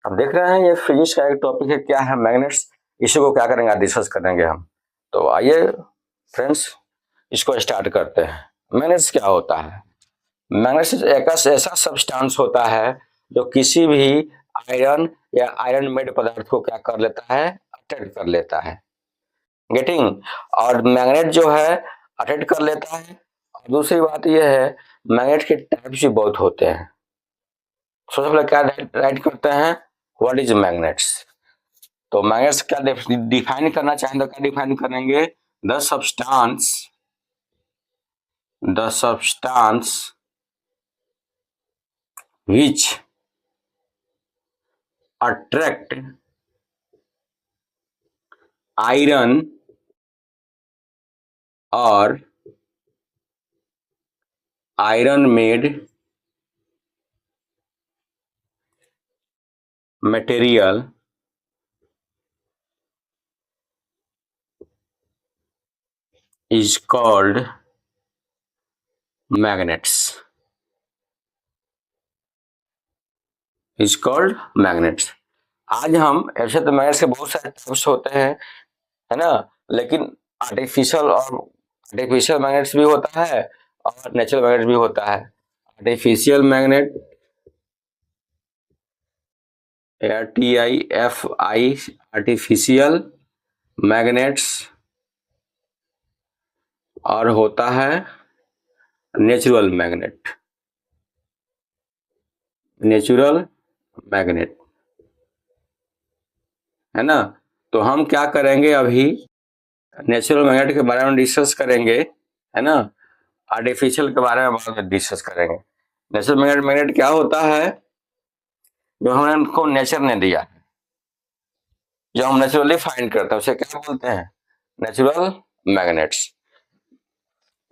अब देख रहे हैं ये फिजिक्स का एक टॉपिक है, क्या है मैग्नेट्स। इसी को क्या करेंगे, डिस्कस करेंगे हम। तो आइए फ्रेंड्स, इसको स्टार्ट करते हैं। मैग्नेट्स क्या होता है? मैग्नेट्स एक ऐसा सब्सटेंस होता है जो किसी भी आयरन या आयरन मेड पदार्थ को क्या कर लेता है, अट्रैक्ट कर लेता है। गेटिंग। और मैग्नेट जो है अट्रैक्ट कर लेता है। और दूसरी बात यह है, मैग्नेट के टाइप्स भी बहुत होते हैं। सबसे पहले क्या राइट करते हैं, व्हाट इज मैग्नेट्स। तो मैग्नेट्स क्या डिफाइन करना चाहें तो क्या डिफाइन करेंगे, the substance which attract iron or iron made material is called magnets. आज हम ऐसे तो मैग्नेट्स के बहुत सारे टाइप्स होते हैं, है ना। लेकिन आर्टिफिशियल मैग्नेट्स भी होता है और नेचुरल मैग्नेट भी होता है। Artificial magnet ARTIFI artificial magnets, और होता है नेचुरल मैग्नेट, है ना। तो हम क्या करेंगे, अभी नेचुरल मैग्नेट के बारे में डिस्कस करेंगे, है ना। आर्टिफिशियल के बारे में बाद में डिस्कस करेंगे। नेचुरल मैग्नेट क्या होता है, जो हमको नेचर ने दिया है, जो हम नेचुरली फाइंड करते हैं, उसे क्या बोलते हैं, नेचुरल मैग्नेट्स।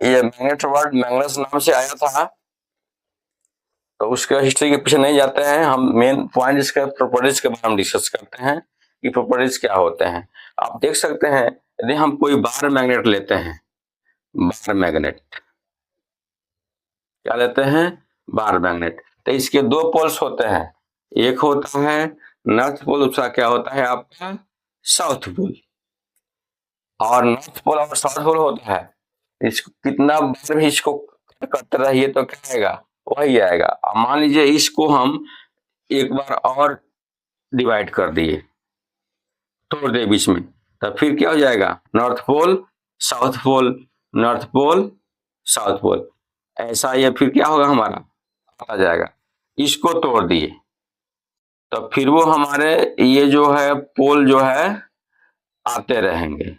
ये मैग्नेट वर्ड मैग्नेट्स नाम से आया था। तो उसके हिस्ट्री के पीछे नहीं जाते हैं, हम मेन पॉइंट इसके प्रॉपर्टीज के बारे में डिस्कस करते हैं कि प्रॉपर्टीज क्या होते हैं। आप देख सकते हैं, यदि हम कोई बार मैग्नेट लेते हैं, बार मैग्नेट क्या लेते हैं, बार मैग्नेट, तो इसके दो पोल्स होते हैं। एक होता है नॉर्थ पोल, दूसरा क्या होता है आपका साउथ पोल। और नॉर्थ पोल और साउथ पोल होता है, इसको कितना बार भी इसको करते रहिए तो क्या आएगा, वही आएगा। अब मान लीजिए इसको हम एक बार और डिवाइड कर दिए, तोड़ दे बीच में, तब फिर क्या हो जाएगा, north pole south pole, north pole south pole. ऐसा ये फिर क्या होगा, हमारा आ जाएगा। इसको तोड़ दिए तो फिर वो हमारे ये जो है पोल जो है आते रहेंगे,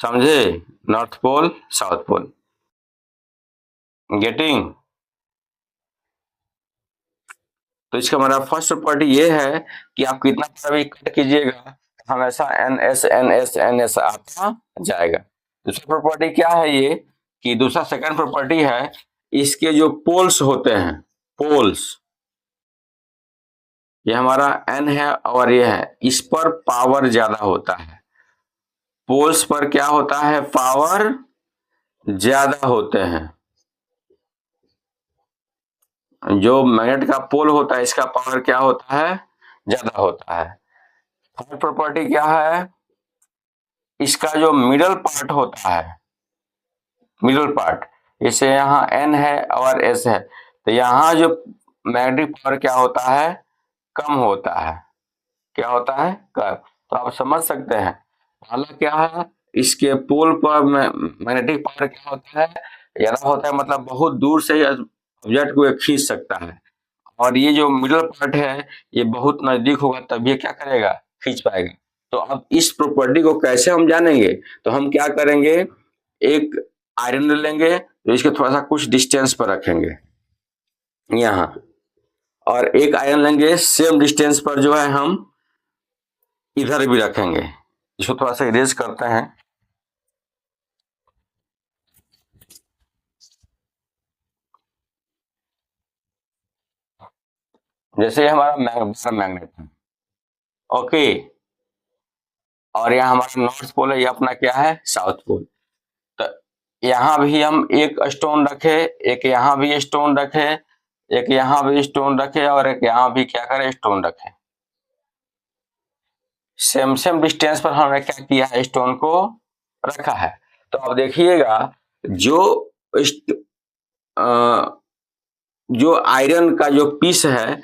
समझे, north pole south pole. Getting. तो इसका हमारा फर्स्ट प्रॉपर्टी ये है कि आप कितना भी कट कीजिएगा हमेशा NS आता जाएगा। दूसरा प्रॉपर्टी क्या है ये, कि दूसरा सेकंड प्रॉपर्टी है, इसके जो पोल्स होते हैं, पोल्स, ये हमारा N है और ये है, इस पर पावर ज्यादा होता है। पोल्स पर क्या होता है, पावर ज्यादा होते हैं। जो मैग्नेट का पोल होता है इसका पावर क्या होता है, ज्यादा होता है। थर्ड प्रॉपर्टी क्या है, इसका जो मिडल पार्ट होता है, मिडल पार्ट, जैसे यहाँ N है और S है, तो यहाँ जो मैग्नेटिक पावर क्या होता है, कम होता है। क्या होता है, कम। तो आप समझ सकते हैं, पहला क्या है, इसके पोल पर मैग्नेटिक पावर क्या होता है, ज्यादा होता है, मतलब बहुत दूर से ऑब्जेक्ट को खींच सकता है। और ये जो मिडल पार्ट है ये बहुत नजदीक होगा तब ये क्या करेगा, खींच पाएगा। तो अब इस प्रॉपर्टी को कैसे हम जानेंगे, तो हम क्या करेंगे, एक आयरन ले लेंगे, तो इसके थोड़ा सा कुछ डिस्टेंस पर रखेंगे यहाँ, और एक आयरन लेंगे सेम डिस्टेंस पर जो है हम इधर भी रखेंगे। इसको थोड़ा सा इरेज करते हैं। जैसे ये हमारा मैग्नेट है, ओके, और यहाँ हमारा नॉर्थ पोल है, ये अपना क्या है, साउथ पोल। तो यहाँ भी हम एक स्टोन रखे, एक यहाँ भी स्टोन रखे, एक यहाँ भी स्टोन रखे और एक यहाँ भी क्या करे, स्टोन रखे। सेम सेम डिस्टेंस पर हमने क्या किया है, स्टोन को रखा है। तो अब देखिएगा जो जो आयरन का जो पीस है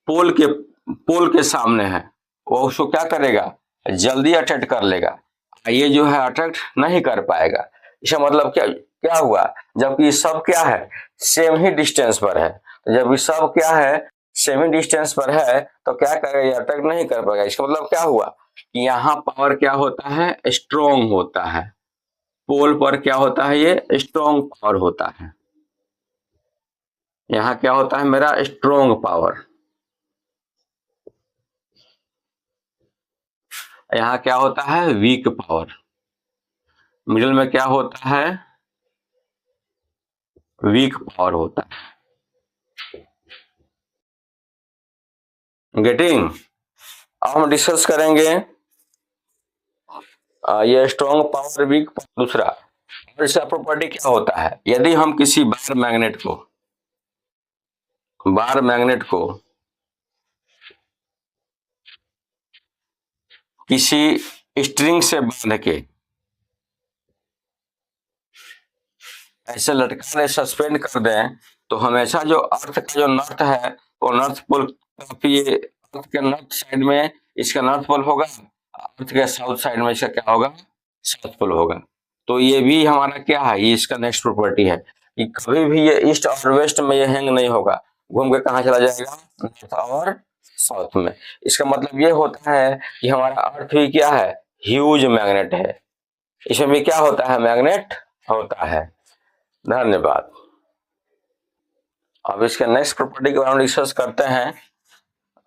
पोल के सामने है, वो उसको क्या करेगा, जल्दी अट्रैक्ट कर लेगा। ये जो है अट्रैक्ट नहीं कर पाएगा। इसका मतलब क्या क्या हुआ, जबकि सब क्या है, सेम ही डिस्टेंस पर है। तो जब ये सब क्या है, सेम ही डिस्टेंस पर है, तो क्या करेगा, ये अट्रैक्ट नहीं कर पाएगा। इसका मतलब क्या हुआ कि यहाँ पावर क्या होता है, स्ट्रॉन्ग होता है। पोल पर क्या होता है, ये स्ट्रॉन्ग पावर होता है। यहाँ क्या होता है मेरा, स्ट्रॉन्ग पावर। यहाँ क्या होता है, वीक पावर। मिडिल में क्या होता है, वीक पावर होता है। गेटिंग। अब हम डिस्कस करेंगे ये स्ट्रॉन्ग पावर, वीक पावर। दूसरा और इसका प्रॉपर्टी क्या होता है, यदि हम किसी बार मैग्नेट को किसी स्ट्रिंग से बांध के ऐसे लटका दे, सस्पेंड कर दें, तो हमेशा जो अर्थ का जो नॉर्थ है वो नॉर्थ पोल काफी, अर्थ के नॉर्थ साइड में इसका नॉर्थ पोल होगा, अर्थ के साउथ साइड में इसका क्या होगा, साउथ पोल होगा। तो ये भी हमारा क्या है, ये इसका नेक्स्ट प्रॉपर्टी है कि कभी भी ये ईस्ट और वेस्ट में ये हैंग नहीं होगा, घूम के कहाँ चला जाएगा, नॉर्थ और साउथ में। इसका मतलब ये होता है कि हमारा अर्थ भी क्या है, ह्यूज मैग्नेट है। इसमें भी क्या होता है, मैग्नेट होता है। धन्यवाद। अब इसके नेक्स्ट प्रॉपर्टी के बारे में डिस्कस करते हैं।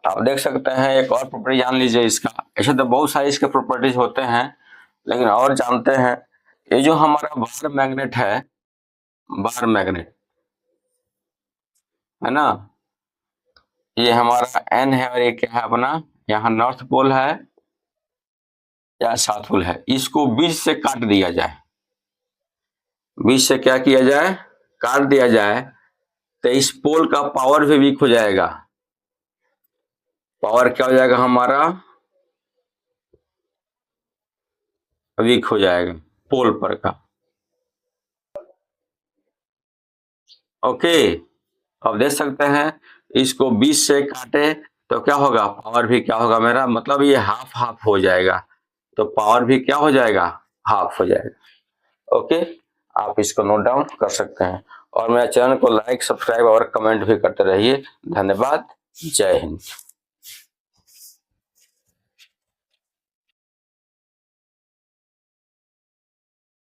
आप देख सकते हैं एक और प्रॉपर्टी जान लीजिए इसका। ऐसे तो बहुत सारे इसके प्रॉपर्टीज होते हैं, लेकिन और जानते हैं। ये जो हमारा बार मैग्नेट है, बार मैग्नेट है ना, ये हमारा एन है और ये क्या है अपना, यहाँ नॉर्थ पोल है या साउथ पोल है। इसको बीच से काट दिया जाए, बीच से क्या किया जाए, काट दिया जाए, तो इस पोल का पावर भी वीक हो जाएगा। पावर क्या हो जाएगा हमारा, वीक हो जाएगा पोल पर का। ओके, अब देख सकते हैं इसको 20 से काटे तो क्या होगा, पावर भी क्या होगा मेरा, मतलब ये हाफ हाफ हो जाएगा। तो पावर भी क्या हो जाएगा, हाफ हो जाएगा। ओके, आप इसको नोट डाउन कर सकते हैं। और मेरे चैनल को लाइक, सब्सक्राइब और कमेंट भी करते रहिए। धन्यवाद। जय हिंद।